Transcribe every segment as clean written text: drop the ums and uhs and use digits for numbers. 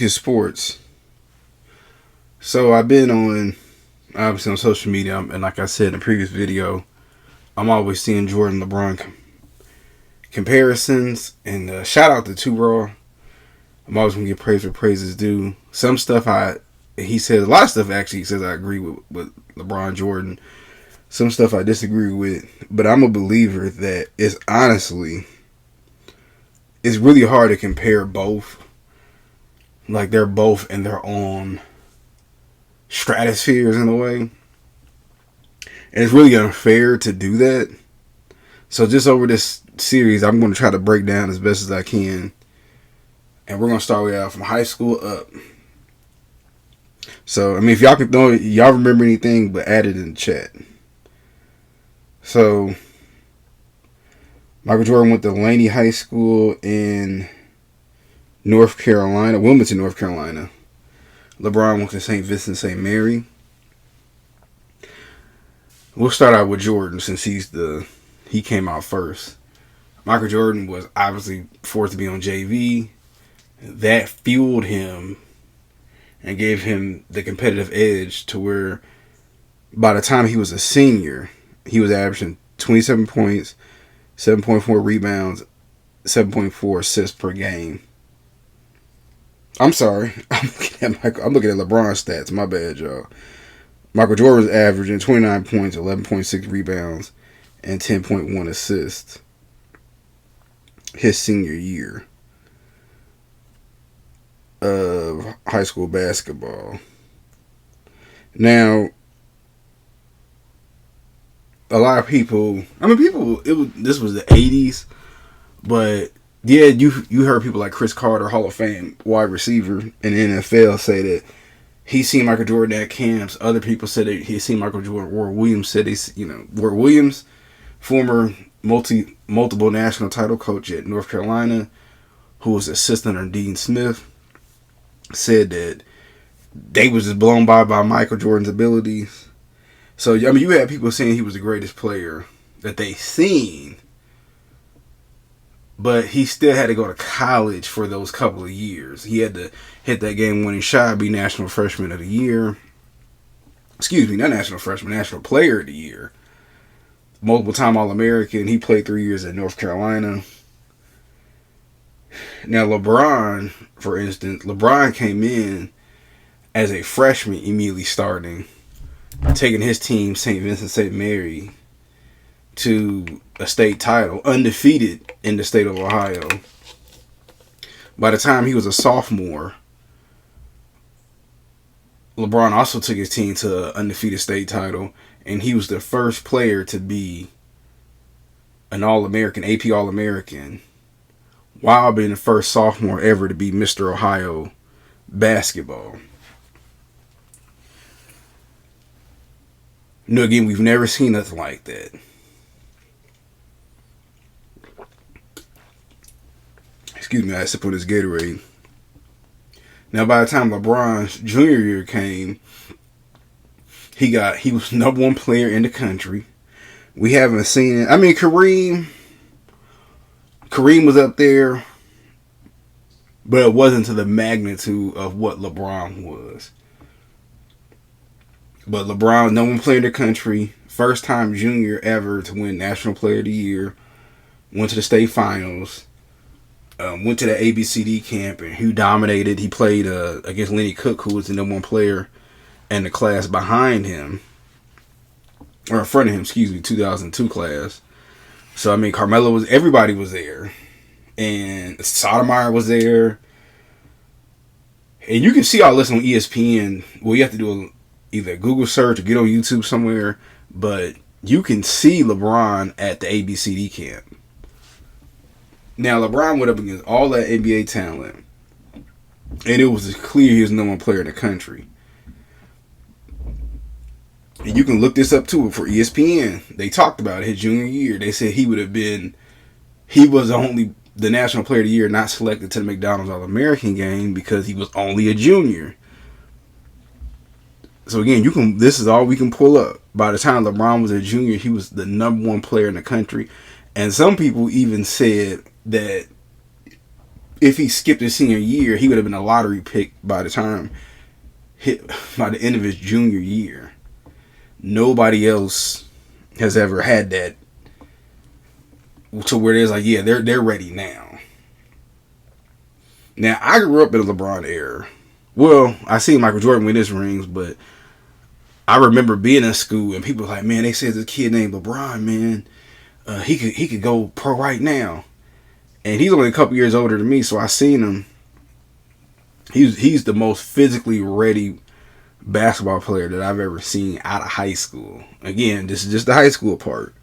his sports. So I've been on, obviously on social media, and like I said in the previous video, I'm always seeing Jordan LeBron comparisons. And shout out to Two Raw. I'm always gonna give praise where praise is due. Some stuff he says, a lot of stuff actually he says I agree with LeBron Jordan. Some stuff I disagree with, but I'm a believer that it's really hard to compare both. Like they're both in their own stratospheres in a way. And it's really unfair to do that. So just over this series, I'm going to try to break down as best as I can. And we're going to start out from high school up. So, I mean, if y'all remember anything, but add it in the chat. So, Michael Jordan went to Laney High School in North Carolina, Wilmington, North Carolina. LeBron went to St. Vincent St. Mary. We'll start out with Jordan since he came out first. Michael Jordan was obviously forced to be on JV. That fueled him and gave him the competitive edge to where by the time he was a senior, he was averaging 27 points, 7.4 rebounds, 7.4 assists per game. I'm sorry. I'm looking at LeBron's stats. My bad, y'all. Michael Jordan was averaging 29 points, 11.6 rebounds, and 10.1 assists his senior year of high school basketball. Now, a lot of people, this was the 80s, but yeah, you heard people like Chris Carter, Hall of Fame wide receiver in the NFL, say that he's seen Michael Jordan at camps. Other people said that he's seen Michael Jordan. Ward Williams said Ward Williams, former multiple national title coach at North Carolina, who was assistant under Dean Smith, said that they was just blown by Michael Jordan's abilities. So, I mean, you had people saying he was the greatest player that they seen, but he still had to go to college for those couple of years. He had to hit that game-winning shot, be National Freshman of the Year. Excuse me, not National Freshman, National Player of the Year. Multiple-time All-American. He played 3 years at North Carolina. Now, LeBron, for instance, came in as a freshman immediately starting, taking his team, St. Vincent St. Mary, to a state title, undefeated in the state of Ohio. By the time he was a sophomore, LeBron also took his team to an undefeated state title, and he was the first player to be an All-American, AP All-American, while being the first sophomore ever to be Mr. Ohio basketball. Again, we've never seen nothing like that. Excuse me, I had to put this Gatorade. Now, by the time LeBron's junior year came, he was #1 player in the country. We haven't seen it. I mean, Kareem was up there, but it wasn't to the magnitude of what LeBron was. But LeBron, #1 player in the country, first time junior ever to win National Player of the Year, went to the state finals, went to the ABCD camp, and he dominated. He played against Lenny Cook, who was the #1 player in the class behind him, or in front of him, 2002 class. So, I mean, everybody was there. And Sotomayor was there. And you can see all this on ESPN. Well, you have to do either a Google search or get on YouTube somewhere. But you can see LeBron at the ABCD camp. Now, LeBron went up against all that NBA talent. And it was clear he was the #1 player in the country. And you can look this up too for ESPN. They talked about it his junior year. They said he was only the National Player of the Year not selected to the McDonald's All-American game because he was only a junior. So again, this is all we can pull up. By the time LeBron was a junior, he was the #1 player in the country. And some people even said that if he skipped his senior year, he would have been a lottery pick by the end of his junior year. Nobody else has ever had that to where there's like, yeah, they're ready now. Now, I grew up in the LeBron era. Well, I seen Michael Jordan win his rings, but I remember being in school and people were like, man, they said this kid named LeBron, man, he could go pro right now. And he's only a couple years older than me, so I seen him. He's the most physically ready basketball player that I've ever seen out of high school. Again, this is just the high school part.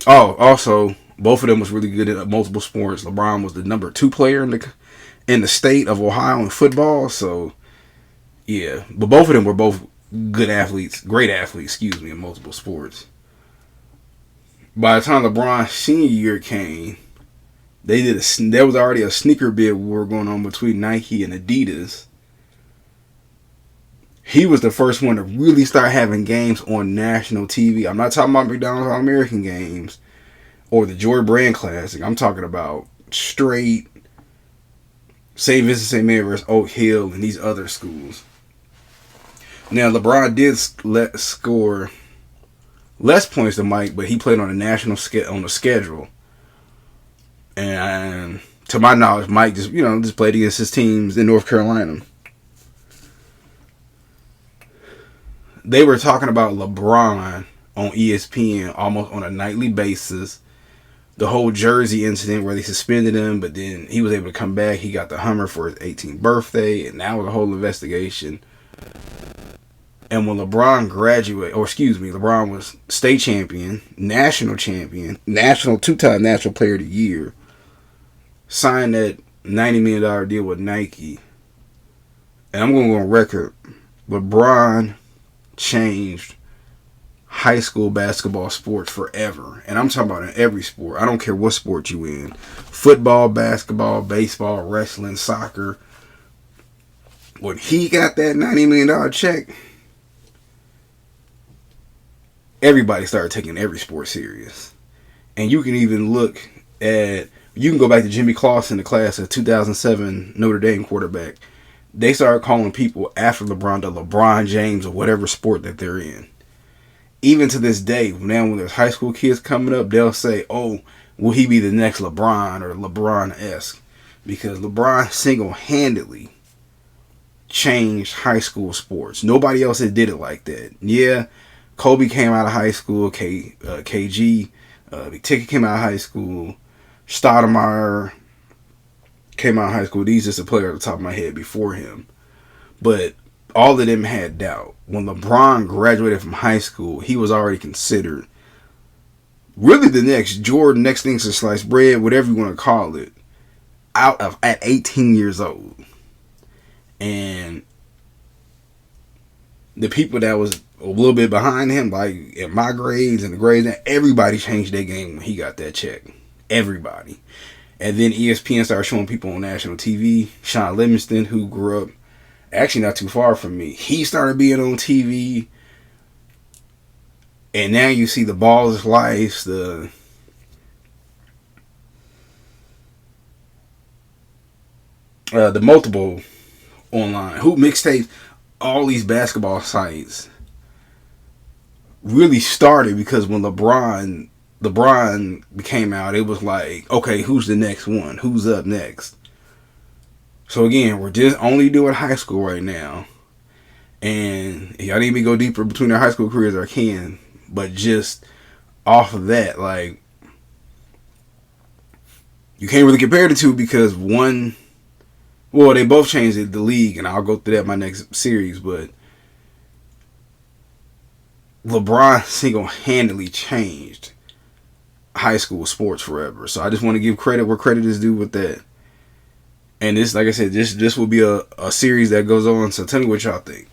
Oh, also, both of them was really good at multiple sports. LeBron was the number 2 player in the state of Ohio in football. So, yeah. But both of them were both good athletes, great athletes, in multiple sports. By the time LeBron's senior year came, there was already a sneaker bid war going on between Nike and Adidas. He was the first one to really start having games on national TV. I'm not talking about McDonald's All-American games or the Jordan Brand Classic. I'm talking about straight St. Vincent St. Mary versus Oak Hill and these other schools. Now, LeBron did score less points than Mike, but he played on a national on the schedule. And to my knowledge, Mike just played against his teams in North Carolina. They were talking about LeBron on ESPN almost on a nightly basis. The whole Jersey incident where they suspended him, but then he was able to come back. He got the Hummer for his 18th birthday, and that was a whole investigation. And when LeBron LeBron was state champion, national 2-time national player of the year, signed that $90 million deal with Nike. And I'm going to go on record, LeBron changed high school basketball sports forever. And I'm talking about in every sport. I don't care what sport you in. Football, basketball, baseball, wrestling, soccer. When he got that $90 million check, everybody started taking every sport serious. And you can even you can go back to Jimmy Clausen, the class of 2007 Notre Dame quarterback. They started calling people after LeBron the LeBron James or whatever sport that they're in. Even to this day, now when there's high school kids coming up, they'll say, oh, will he be the next LeBron or LeBron-esque? Because LeBron single-handedly changed high school sports. Nobody else had did it like that. Yeah, Kobe came out of high school. KG, Big Ticket came out of high school. Stoudemire came out of high school. These just a player at the top of my head before him. But all of them had doubt. When LeBron graduated from high school, he was already considered really the next Jordan, next thing to sliced bread, whatever you want to call it, at 18 years old. And the people that was a little bit behind him, like in my grades and the grades, everybody changed their game when he got that check. Everybody. And then ESPN started showing people on national TV. Sean Livingston, who grew up actually not too far from me, he started being on TV. And now you see the Balls Life, the multiple online hoop mixtapes, all these basketball sites really started because when LeBron came out, it was like, okay, who's the next one? Who's up next? So again, we're just only doing high school right now. And y'all need me to go deeper between their high school careers, I can. But just off of that, like, you can't really compare the two because they both changed the league, and I'll go through that in my next series, but LeBron single-handedly changed high school sports forever. So I just want to give credit where credit is due with that. And this, like I said, this will be a series that goes on, so tell me what y'all think.